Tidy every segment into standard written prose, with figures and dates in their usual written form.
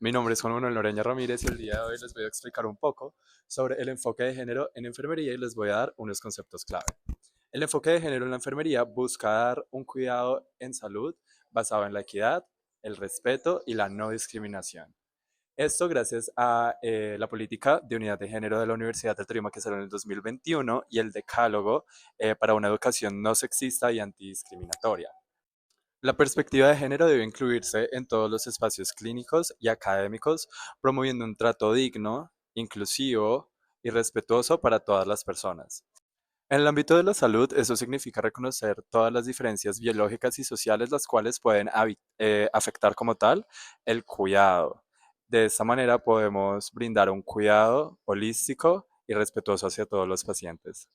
Mi nombre es Juan Manuel Noreña Ramírez y el día de hoy les voy a explicar un poco sobre el enfoque de género en enfermería y les voy a dar unos conceptos clave. El enfoque de género en la enfermería busca dar un cuidado en salud basado en la equidad, el respeto y la no discriminación. Esto gracias a la política de unidad de género de la Universidad del Tolima que salió en el 2021 y el decálogo para una educación no sexista y antidiscriminatoria. La perspectiva de género debe incluirse en todos los espacios clínicos y académicos, promoviendo un trato digno, inclusivo y respetuoso para todas las personas. En el ámbito de la salud, eso significa reconocer todas las diferencias biológicas y sociales las cuales pueden afectar como tal el cuidado. De esta manera podemos brindar un cuidado holístico y respetuoso hacia todos los pacientes.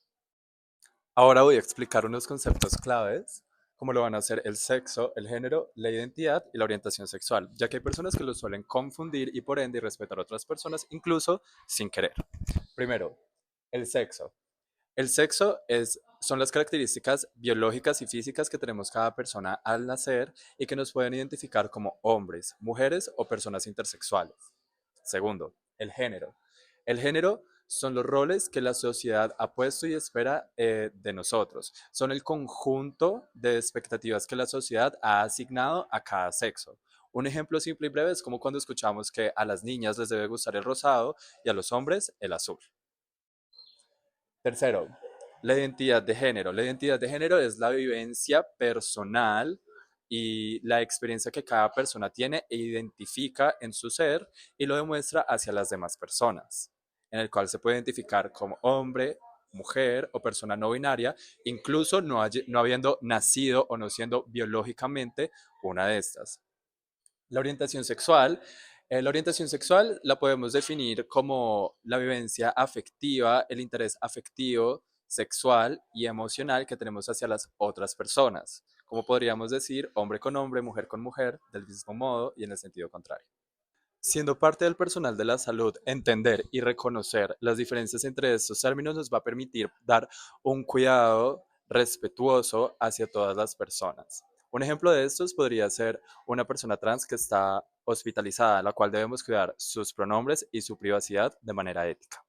Ahora voy a explicar unos conceptos claves, como lo van a ser el sexo, el género, la identidad y la orientación sexual, ya que hay personas que lo suelen confundir y por ende irrespetar a otras personas, incluso sin querer. Primero, el sexo. El sexo son las características biológicas y físicas que tenemos cada persona al nacer y que nos pueden identificar como hombres, mujeres o personas intersexuales. Segundo, el género. El género son los roles que la sociedad ha puesto y espera de nosotros. Son el conjunto de expectativas que la sociedad ha asignado a cada sexo. Un ejemplo simple y breve es como cuando escuchamos que a las niñas les debe gustar el rosado y a los hombres el azul. Tercero, la identidad de género. La identidad de género es la vivencia personal y la experiencia que cada persona tiene e identifica en su ser y lo demuestra hacia las demás personas, en el cual se puede identificar como hombre, mujer o persona no binaria, incluso no habiendo nacido o no siendo biológicamente una de estas. La orientación sexual la podemos definir como la vivencia afectiva, el interés afectivo, sexual y emocional que tenemos hacia las otras personas. Como podríamos decir, hombre con hombre, mujer con mujer, del mismo modo y en el sentido contrario. Siendo parte del personal de la salud, entender y reconocer las diferencias entre estos términos nos va a permitir dar un cuidado respetuoso hacia todas las personas. Un ejemplo de estos podría ser una persona trans que está hospitalizada, la cual debemos cuidar sus pronombres y su privacidad de manera ética.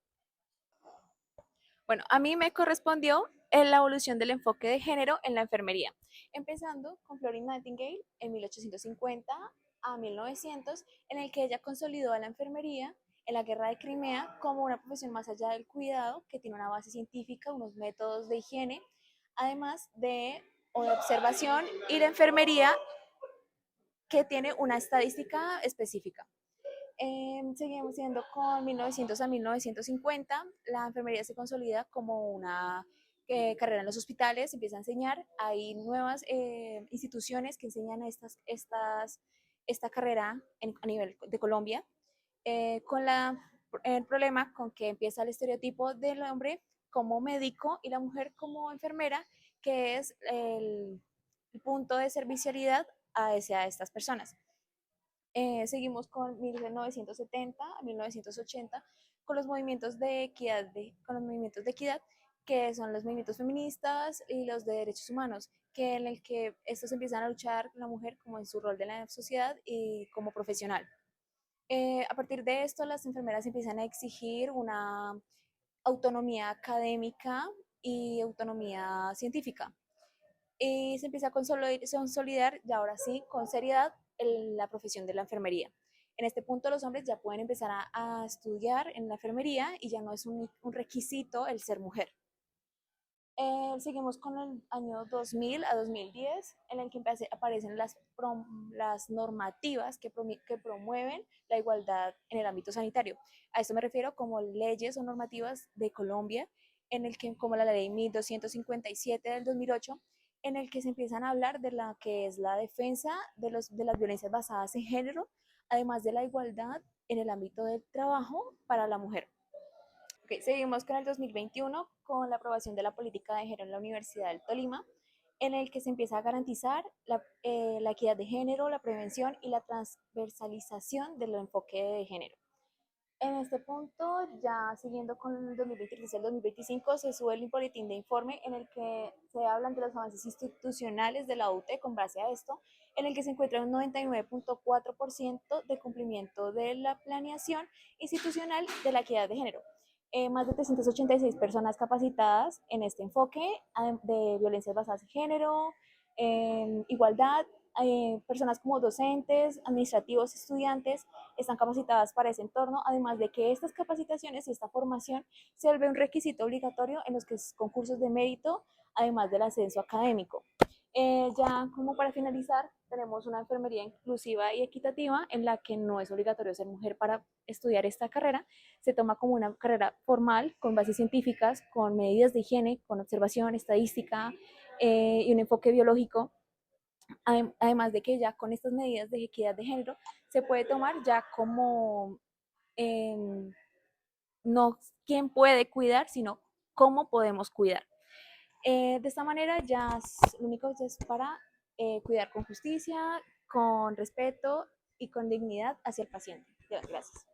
Bueno, a mí me correspondió en la evolución del enfoque de género en la enfermería, empezando con Florence Nightingale en 1850 a 1900, en el que ella consolidó a la enfermería en la guerra de Crimea como una profesión más allá del cuidado, que tiene una base científica, unos métodos de higiene, además de observación, y la enfermería que tiene una estadística específica. Seguimos siendo con 1900 a 1950, la enfermería se consolida como una carrera en los hospitales, se empieza a enseñar, hay nuevas instituciones que enseñan esta carrera a nivel de Colombia, con el problema con que empieza el estereotipo del hombre como médico y la mujer como enfermera, que es el punto de servicialidad hacia estas personas. Seguimos con 1970 a 1980 con los movimientos de equidad, con los movimientos de equidad, que son los movimientos feministas y los de derechos humanos, que en el que estos empiezan a luchar la mujer como en su rol de la sociedad y como profesional. A partir de esto, las enfermeras empiezan a exigir una autonomía académica y autonomía científica, y se empieza a consolidar, y ahora sí, con seriedad, la profesión de la enfermería. En este punto los hombres ya pueden empezar a estudiar en la enfermería y ya no es un requisito el ser mujer. Seguimos con el año 2000 a 2010, en el que aparecen las normativas que promueven la igualdad en el ámbito sanitario. A esto me refiero como leyes o normativas de Colombia, en el que, como la ley 1257 del 2008, en el que se empiezan a hablar de la que es la defensa de las violencias basadas en género, además de la igualdad en el ámbito del trabajo para la mujer. Okay, seguimos con el 2021 con la aprobación de la política de género en la Universidad del Tolima, en el que se empieza a garantizar la equidad de género, la prevención y la transversalización del enfoque de género. En este punto, ya siguiendo con el 2023 y el 2025, se sube el boletín de informe en el que se hablan de los avances institucionales de la UT con base a esto, en el que se encuentra un 99.4% de cumplimiento de la planeación institucional de la equidad de género. Más de 386 personas capacitadas en este enfoque de violencias basadas en género, igualdad, personas como docentes, administrativos, estudiantes, están capacitadas para ese entorno, además de que estas capacitaciones y esta formación se vuelve un requisito obligatorio en los concursos de mérito, además del ascenso académico. Ya como para finalizar, tenemos una enfermería inclusiva y equitativa en la que no es obligatorio ser mujer para estudiar esta carrera. Se toma como una carrera formal, con bases científicas, con medidas de higiene, con observación, estadística y un enfoque biológico. Además de que ya con estas medidas de equidad de género se puede tomar ya como eh, no quién puede cuidar, sino cómo podemos cuidar. De esta manera ya lo único es para cuidar con justicia, con respeto y con dignidad hacia el paciente. Gracias.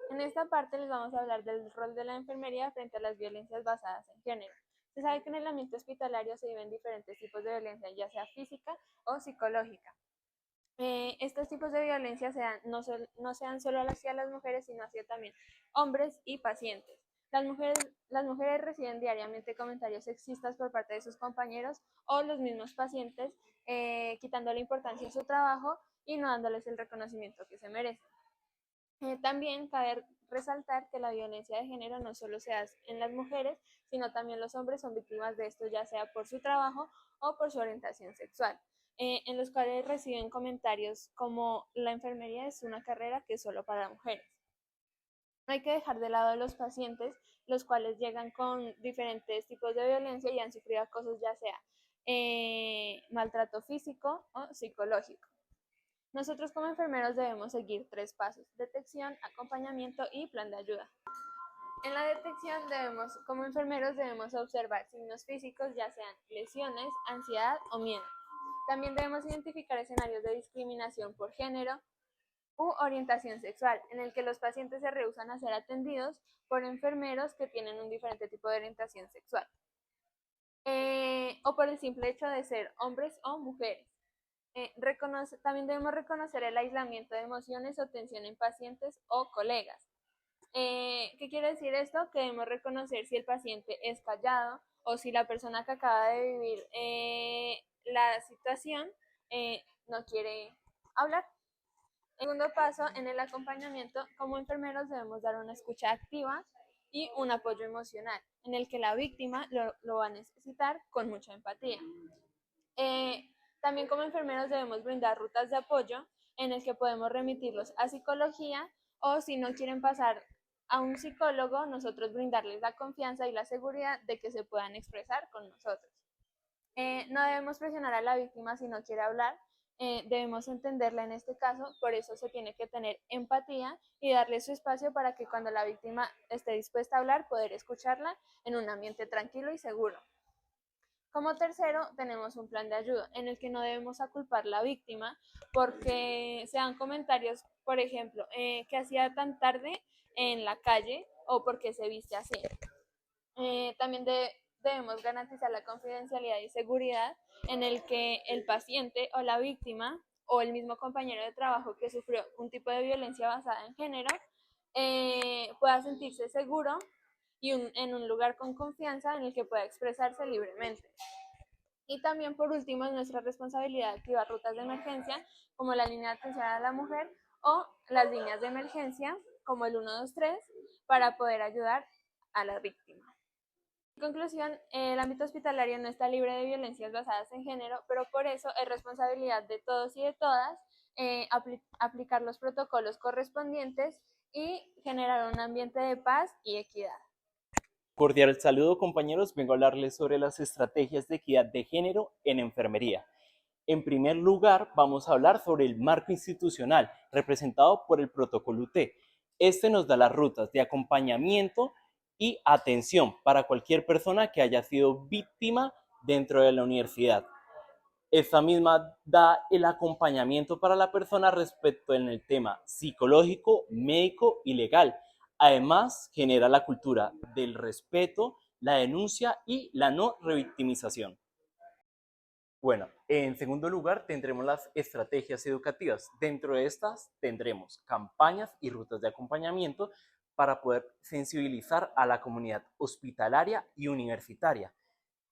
En esta parte les vamos a hablar del rol de la enfermería frente a las violencias basadas en género. Se sabe que en el ambiente hospitalario se viven diferentes tipos de violencia, ya sea física o psicológica. Estos tipos de violencia no sean solo hacia las mujeres, sino hacia también hombres y pacientes. Las mujeres reciben diariamente comentarios sexistas por parte de sus compañeros o los mismos pacientes, quitando la importancia en su trabajo y no dándoles el reconocimiento que se merecen. También cabe resaltar que la violencia de género no solo se hace en las mujeres, sino también los hombres son víctimas de esto, ya sea por su trabajo o por su orientación sexual, en los cuales reciben comentarios como la enfermería es una carrera que es solo para mujeres. No hay que dejar de lado a los pacientes, los cuales llegan con diferentes tipos de violencia y han sufrido acosos, ya sea maltrato físico o psicológico. Nosotros como enfermeros debemos seguir 3 pasos: detección, acompañamiento y plan de ayuda. En la detección como enfermeros debemos observar signos físicos, ya sean lesiones, ansiedad o miedo. También debemos identificar escenarios de discriminación por género u orientación sexual, en el que los pacientes se rehúsan a ser atendidos por enfermeros que tienen un diferente tipo de orientación sexual, o por el simple hecho de ser hombres o mujeres. También debemos reconocer el aislamiento de emociones o tensión en pacientes o colegas. ¿Qué quiere decir esto? Que debemos reconocer si el paciente es callado o si la persona que acaba de vivir la situación no quiere hablar. El segundo paso, en el acompañamiento, como enfermeros debemos dar una escucha activa y un apoyo emocional, en el que la víctima lo va a necesitar con mucha empatía. También como enfermeros debemos brindar rutas de apoyo en el que podemos remitirlos a psicología, o si no quieren pasar a un psicólogo, nosotros brindarles la confianza y la seguridad de que se puedan expresar con nosotros. No debemos presionar a la víctima si no quiere hablar, debemos entenderla en este caso, por eso se tiene que tener empatía y darle su espacio para que cuando la víctima esté dispuesta a hablar, poder escucharla en un ambiente tranquilo y seguro. Como tercero, tenemos un plan de ayuda en el que no debemos aculpar a la víctima porque se dan comentarios, por ejemplo, que hacía tan tarde en la calle o porque se viste así. También debemos garantizar la confidencialidad y seguridad en el que el paciente o la víctima o el mismo compañero de trabajo que sufrió un tipo de violencia basada en género pueda sentirse seguro y en un lugar con confianza en el que pueda expresarse libremente. Y también, por último, es nuestra responsabilidad activar rutas de emergencia como la línea de atención a la mujer o las líneas de emergencia como el 123 para poder ayudar a la víctima. En conclusión, el ámbito hospitalario no está libre de violencias basadas en género, pero por eso es responsabilidad de todos y de todas aplicar los protocolos correspondientes y generar un ambiente de paz y equidad. Cordial saludo, compañeros. Vengo a hablarles sobre las estrategias de equidad de género en enfermería. En primer lugar, vamos a hablar sobre el marco institucional representado por el protocolo UT. Este nos da las rutas de acompañamiento y atención para cualquier persona que haya sido víctima dentro de la universidad. Esta misma da el acompañamiento para la persona respecto en el tema psicológico, médico y legal. Además, genera la cultura del respeto, la denuncia y la no revictimización. Bueno, en segundo lugar tendremos las estrategias educativas. Dentro de estas tendremos campañas y rutas de acompañamiento para poder sensibilizar a la comunidad hospitalaria y universitaria.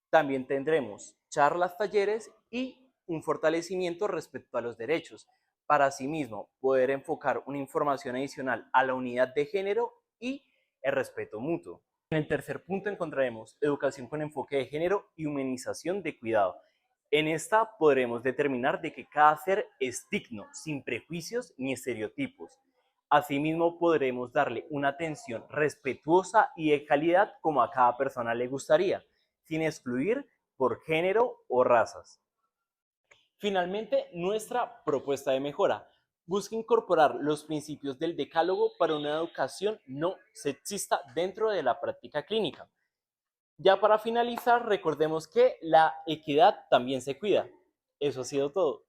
También tendremos charlas, talleres y un fortalecimiento respecto a los derechos, para asimismo poder enfocar una información adicional a la unidad de género y el respeto mutuo. En el tercer punto encontraremos educación con enfoque de género y humanización de cuidado. En esta podremos determinar de que cada ser es digno, sin prejuicios ni estereotipos. Asimismo, podremos darle una atención respetuosa y de calidad como a cada persona le gustaría, sin excluir por género o razas. Finalmente, nuestra propuesta de mejora busca incorporar los principios del decálogo para una educación no sexista dentro de la práctica clínica. Ya para finalizar, recordemos que la equidad también se cuida. Eso ha sido todo.